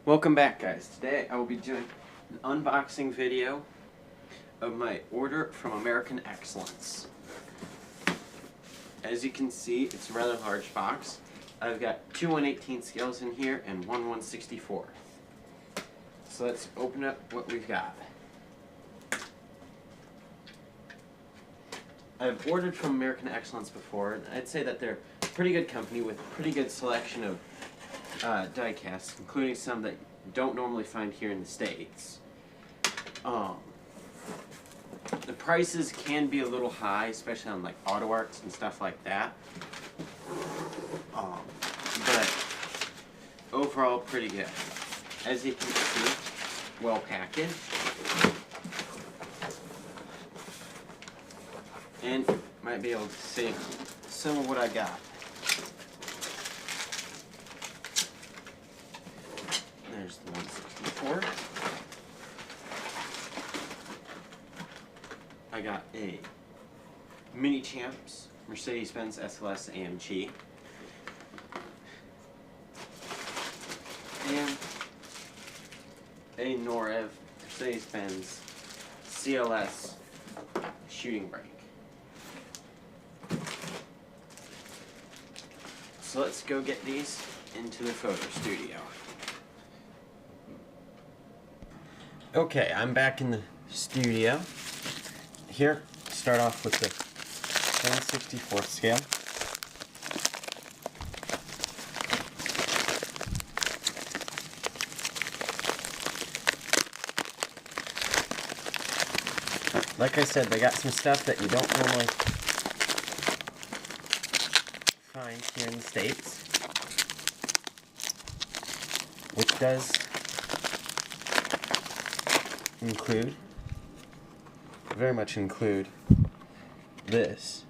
Welcome back, guys. Today I will be doing an unboxing video of my order from American Excellence. As you can see, it's a rather large box. I've got two 1/18 scales in here and one 1/64. So let's open up what we've got. I've ordered from American Excellence before, and I'd say that they're a pretty good company with a pretty good selection of die casts, including some that you don't normally find here in the States. The prices can be a little high, especially on like auto arts and stuff like that. But overall, pretty good. As you can see, well packaged. And you might be able to see some of what I got. There's the 1/64. I got a Minichamps Mercedes-Benz SLS AMG. And a Norev Mercedes-Benz CLS shooting brake. So let's go get these into the photo studio. Okay, I'm back in the studio. Here, start off with the 1/64 scale. Like I said, they got some stuff that you don't normally find here in the States, which does include, very much include, this.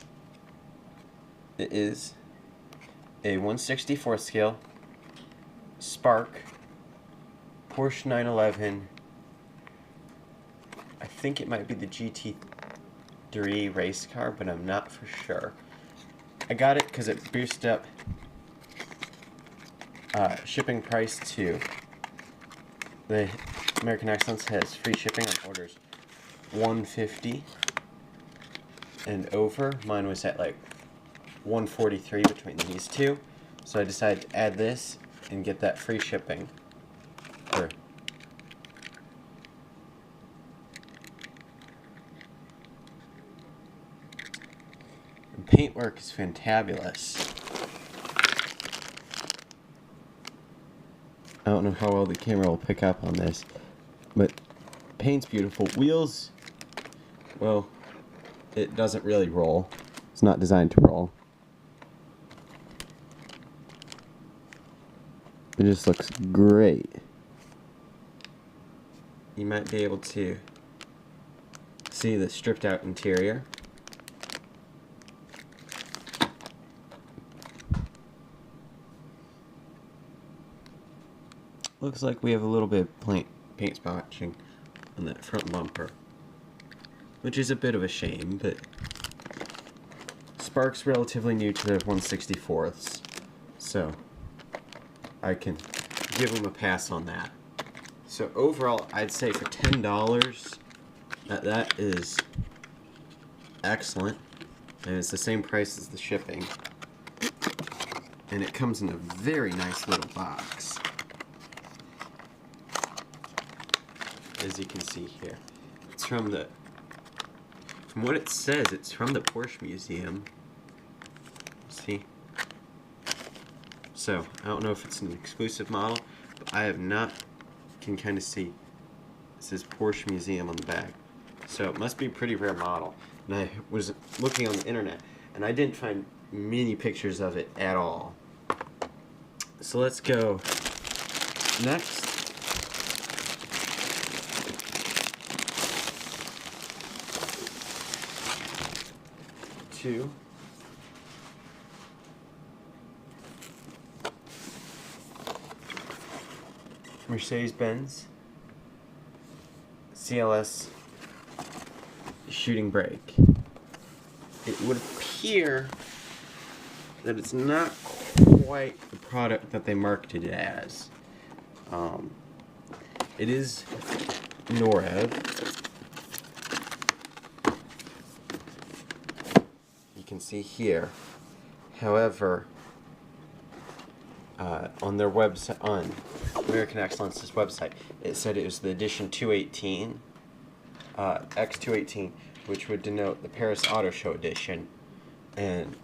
It is a 1/64 scale Spark Porsche 911. I think it might be the GT3 race car, but I'm not for sure. I got it because it boosted up shipping price to the American Excellence has free shipping on orders $150 and over. Mine was at like $143 between these two, so I decided to add this and get that free shipping. Paintwork is fantabulous. I don't know how well the camera will pick up on this, but paint's beautiful. Wheels, well, it doesn't really roll. It's not designed to roll. It just looks great. You might be able to see the stripped out interior. Looks like we have a little bit of paint spotching on that front bumper, which is a bit of a shame, but Spark's relatively new to the 1/64ths, so I can give them a pass on that. So overall, I'd say for $10, that is excellent, and it's the same price as the shipping, and it comes in a very nice little box. As you can see here, it's from what it says, it's from the Porsche Museum. See? So, I don't know if it's an exclusive model, but I have not, can kind of see, it says Porsche Museum on the back. So, it must be a pretty rare model. And I was looking on the internet, and I didn't find many pictures of it at all. So, let's go next. To Mercedes-Benz CLS shooting brake. It would appear that it's not quite the product that they marketed it as. It is Norev. You can see here. However, on their website, on American Excellence's website, it said it was the edition 218, X218, which would denote the Paris Auto Show edition. And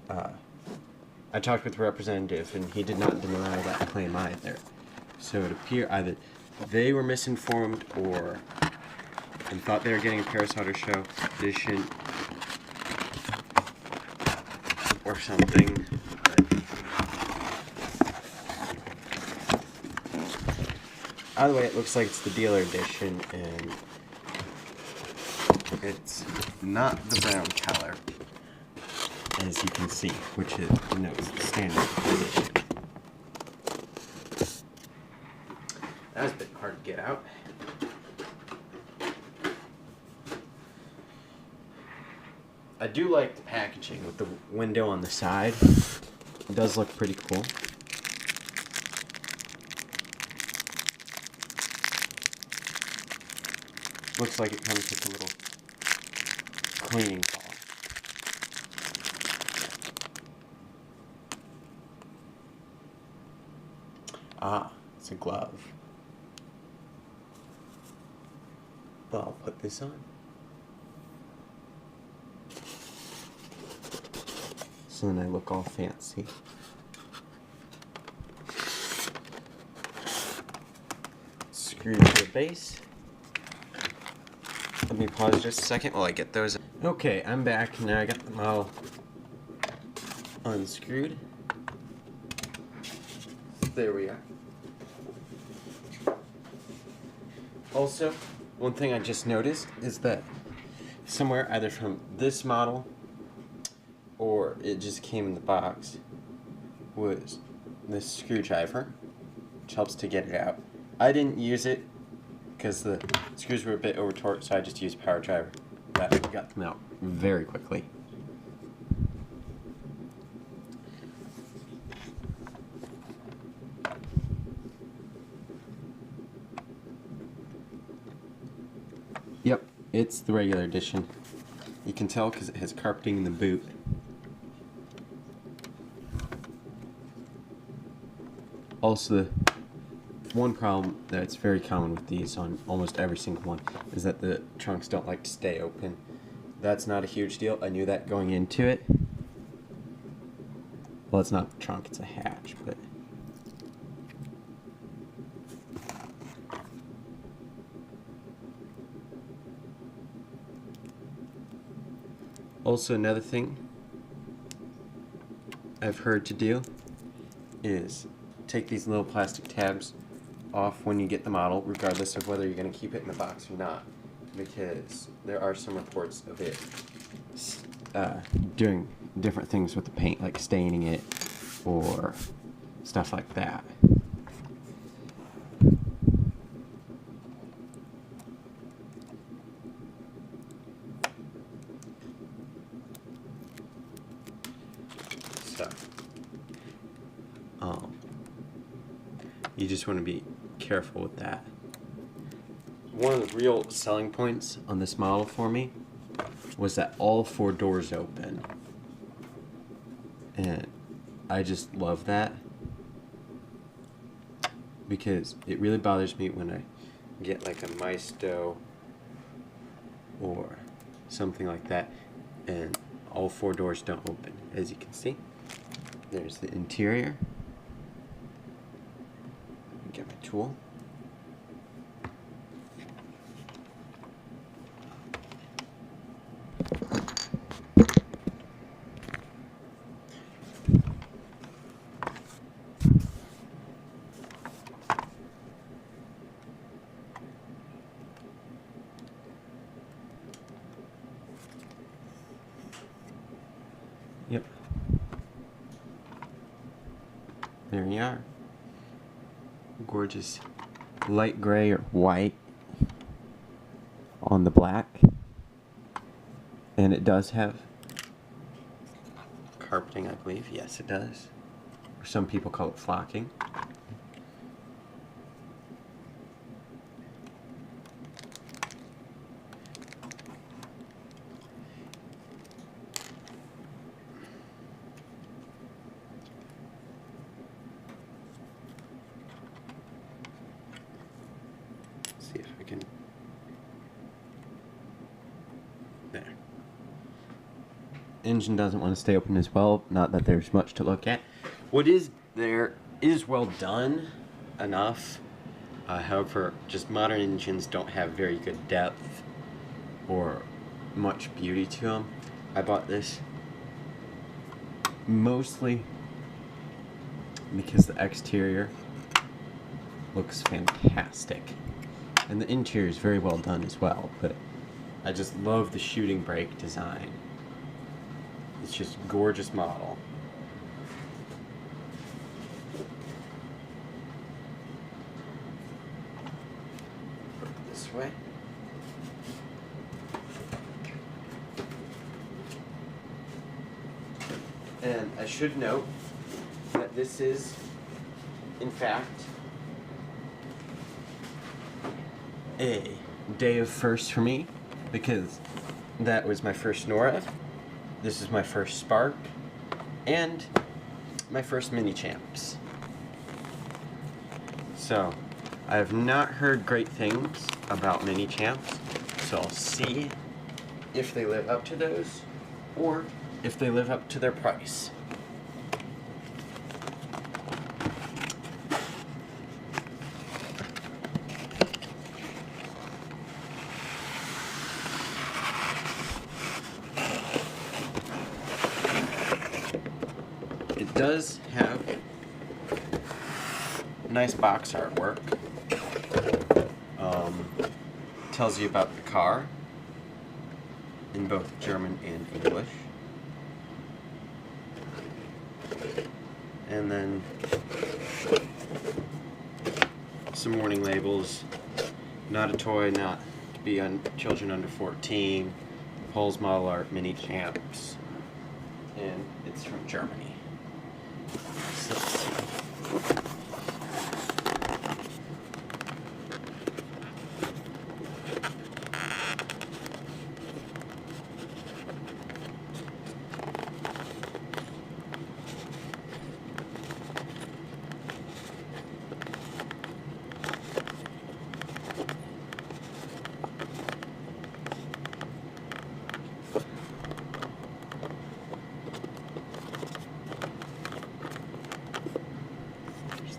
I talked with the representative, and he did not deny that claim either. So it appeared either they were misinformed and thought they were getting a Paris Auto Show edition or something. Either way, it looks like it's the dealer edition, and it's not the brown color, as you can see, which is the standard edition. That was a bit hard to get out. I do like the packaging with the window on the side. It does look pretty cool. Looks like it comes with a little cleaning cloth. Ah, it's a glove. Well, I'll put this on. So then I look all fancy. Screw to the base. Let me pause just a second while I get those. Okay, I'm back. Now I got them all unscrewed. There we are. Also, one thing I just noticed is that somewhere, either from this model or it just came in the box, was this screwdriver, which helps to get it out. I didn't use it because the screws were a bit over torqued, so I just used a power driver. That got them out very quickly. Yep, it's the regular edition. You can tell because it has carpeting in the boot. Also, the one problem that's very common with these on almost every single one is that the trunks don't like to stay open. That's not a huge deal. I knew that going into it. Well, it's not the trunk, it's a hatch, but also another thing I've heard to do is take these little plastic tabs off when you get the model, regardless of whether you're going to keep it in the box or not, because there are some reports of it doing different things with the paint, like staining it or stuff like that. So, you just want to be careful with that. One of the real selling points on this model for me was that all 4 doors open. And I just love that, because it really bothers me when I get like a Maisto or something like that and all 4 doors don't open. As you can see, there's the interior. Get my tool. Yep. There you are. Gorgeous light gray or white on the black. And it does have carpeting, I believe. Yes, it does. Or some people call it flocking. can... There. Engine doesn't want to stay open as well, not that there's much to look at. What is there is well done enough. However, just modern engines don't have very good depth or much beauty to them. I bought this mostly because the exterior looks fantastic and the interior is very well done as well, but I just love the shooting brake design. It's just a gorgeous model. Put it this way. And I should note that this is, in fact, a day of firsts for me, because that was my first Norev, this is my first Spark, and my first Minichamps. So, I have not heard great things about Minichamps, so I'll see if they live up to those, or if they live up to their price. It does have nice box artwork. Tells you about the car in both German and English. And then some warning labels. Not a toy, not to be on children under 14. Poles model art, Minichamps. And it's from Germany. So let's see.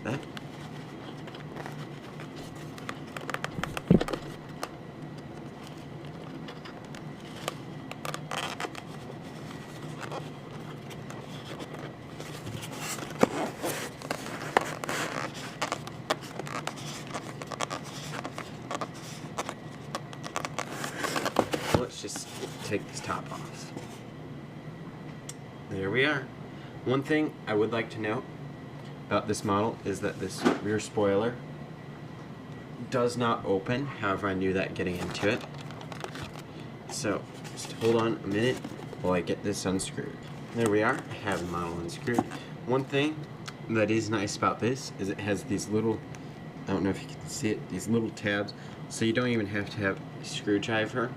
That. Let's just take this top off. There we are. One thing I would like to note about this model is that this rear spoiler does not open. However, I knew that getting into it. So just hold on a minute while I get this unscrewed. There we are. I have the model unscrewed. One thing that is nice about this is it has these little, I don't know if you can see it, these little tabs, so you don't even have to have a screwdriver.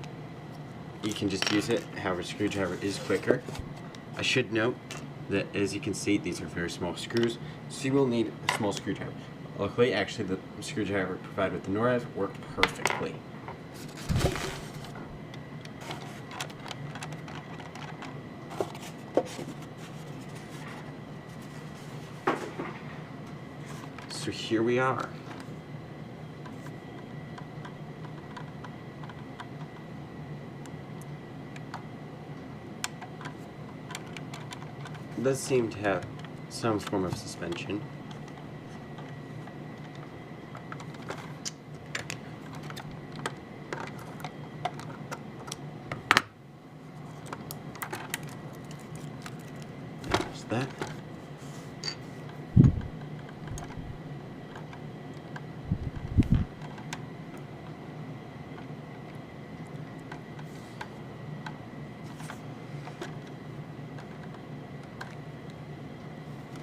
You can just use it. However, a screwdriver is quicker. I should note that, as you can see, these are very small screws, so you will need a small screwdriver. Luckily, actually, the screwdriver provided with the Norev worked perfectly. So here we are. It does seem to have some form of suspension. There's that.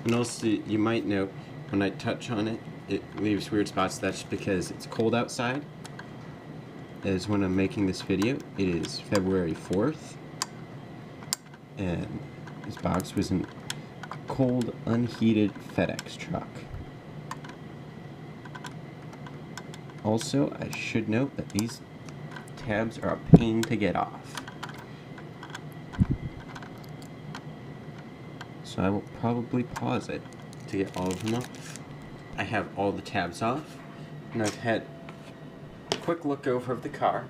And also, you might note, when I touch on it, it leaves weird spots. That's because it's cold outside. As when I'm making this video, it is February 4th. And this box was in a cold, unheated FedEx truck. Also, I should note that these tabs are a pain to get off. So I will probably pause it to get all of them off. I have all the tabs off, and I've had a quick look over of the car,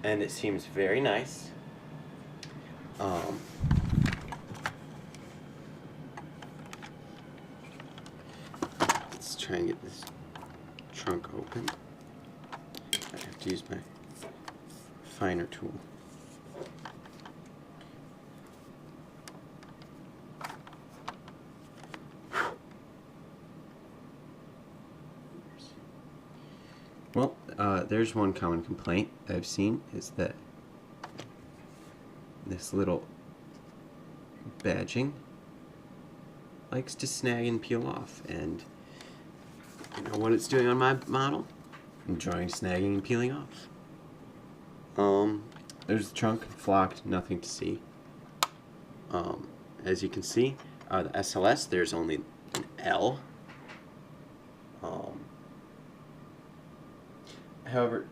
and it seems very nice. Let's try and get this trunk open. I have to use my finer tool. Well, there's one common complaint I've seen, is that this little badging likes to snag and peel off, and you know what it's doing on my model? I'm drawing snagging and peeling off. There's the trunk, flocked, nothing to see. As you can see, the SLS, there's only an L. However,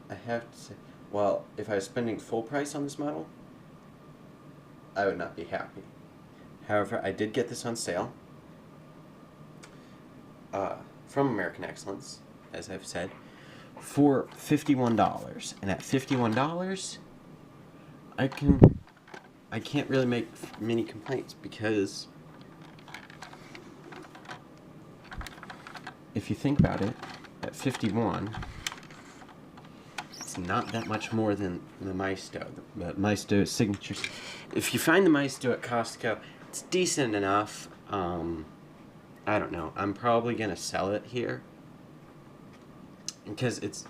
I have to say, well, if I was spending full price on this model, I would not be happy. However, I did get this on sale from American Excellence, as I've said, for $51. And at $51, I can't really make many complaints, because if you think about it, at $51, it's not that much more than the Maisto. The Maisto signatures. If you find the Maisto at Costco, it's decent enough. I don't know. I'm probably gonna sell it here because it's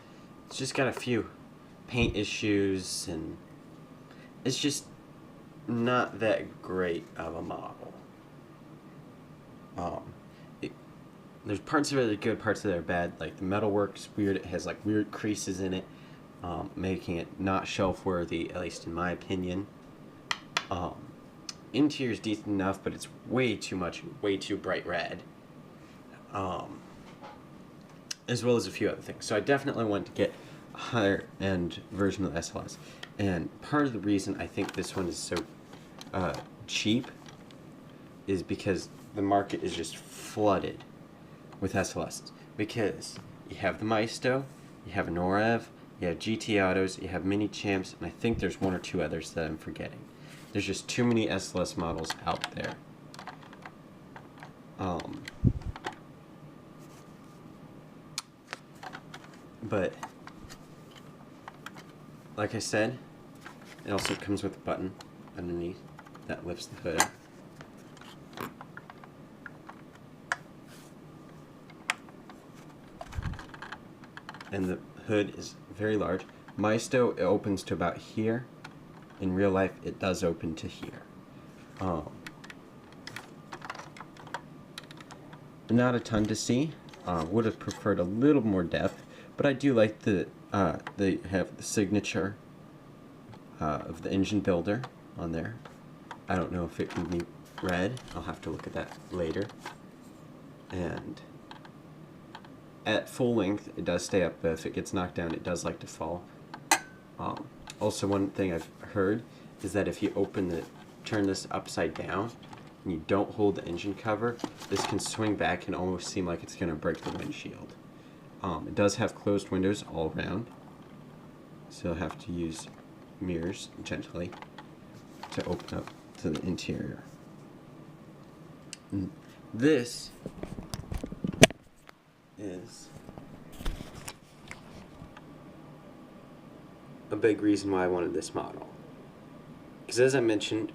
just got a few paint issues, and it's just not that great of a model. There's parts of it that are good, parts of it are bad. Like the metalwork's weird. It has like weird creases in it, making it not shelf worthy, at least in my opinion. Interior's decent enough, but it's way too much, way too bright red. As well as a few other things. So I definitely want to get a higher end version of the SLS. And part of the reason I think this one is so cheap is because the market is just flooded with SLSs. Because you have the Maisto, you have a Norev, you have GT Autos, you have Minichamps, and I think there's one or two others that I'm forgetting. There's just too many SLS models out there. But like I said, it also comes with a button underneath that lifts the hood up. And the hood is very large. Maisto, it opens to about here. In real life, it does open to here. Not a ton to see. Would have preferred a little more depth, but I do like they have the signature of the engine builder on there. I don't know if it can be read. I'll have to look at that later. And at full length, it does stay up, but if it gets knocked down, it does like to fall. Also, one thing I've heard is that if you turn this upside down, and you don't hold the engine cover, this can swing back and almost seem like it's going to break the windshield. It does have closed windows all around, so you'll have to use mirrors gently to open up to the interior. And this is a big reason why I wanted this model. Because as I mentioned,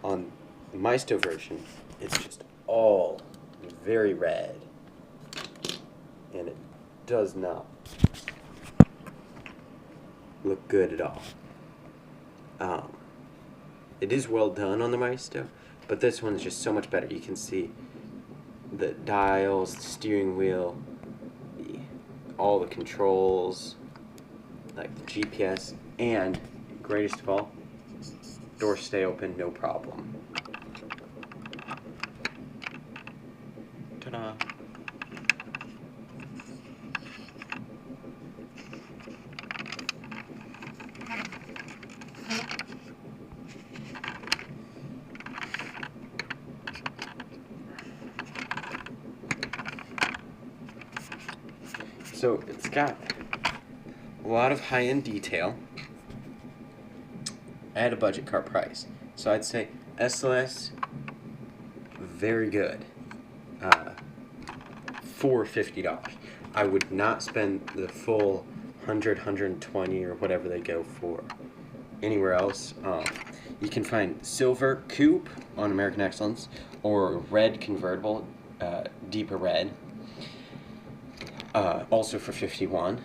on the Maisto version, it's just all very red, and it does not look good at all. It is well done on the Maisto, but this one's just so much better. You can see the dials, the steering wheel, all the controls, like the GPS, and greatest of all, doors stay open, no problem. Ta-da. So it's got a lot of high-end detail at a budget car price. So I'd say SLS, very good, for $50. I would not spend the full 100, 120 or whatever they go for anywhere else. You can find silver coupe on American Excellence, or red convertible, deeper red, also for $51.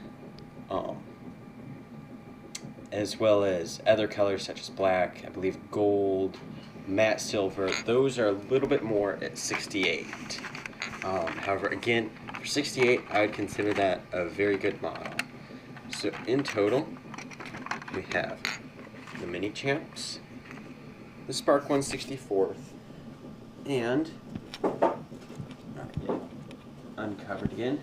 As well as other colors such as black, I believe gold, matte silver. Those are a little bit more at $68. However, again, for $68, I would consider that a very good model. So in total, we have the Minichamps, the Spark 164th, and uncovered again.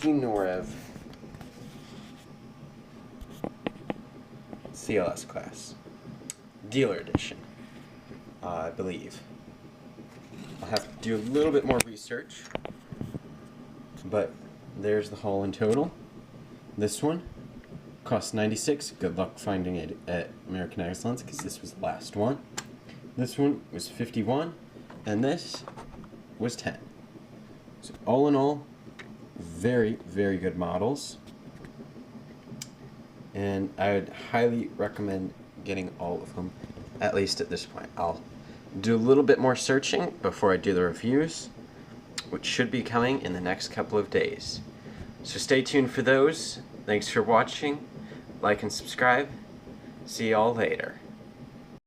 The Norev CLS class, dealer edition, I believe. I'll have to do a little bit more research, but there's the haul in total. This one cost $96. Good luck finding it at American Excellence, because this was the last one. This one was $51, and this was $10. So all in all, very, very good models, and I would highly recommend getting all of them, at least at this point. I'll do a little bit more searching before I do the reviews, which should be coming in the next couple of days. So stay tuned for those. Thanks for watching. Like and subscribe. See y'all later.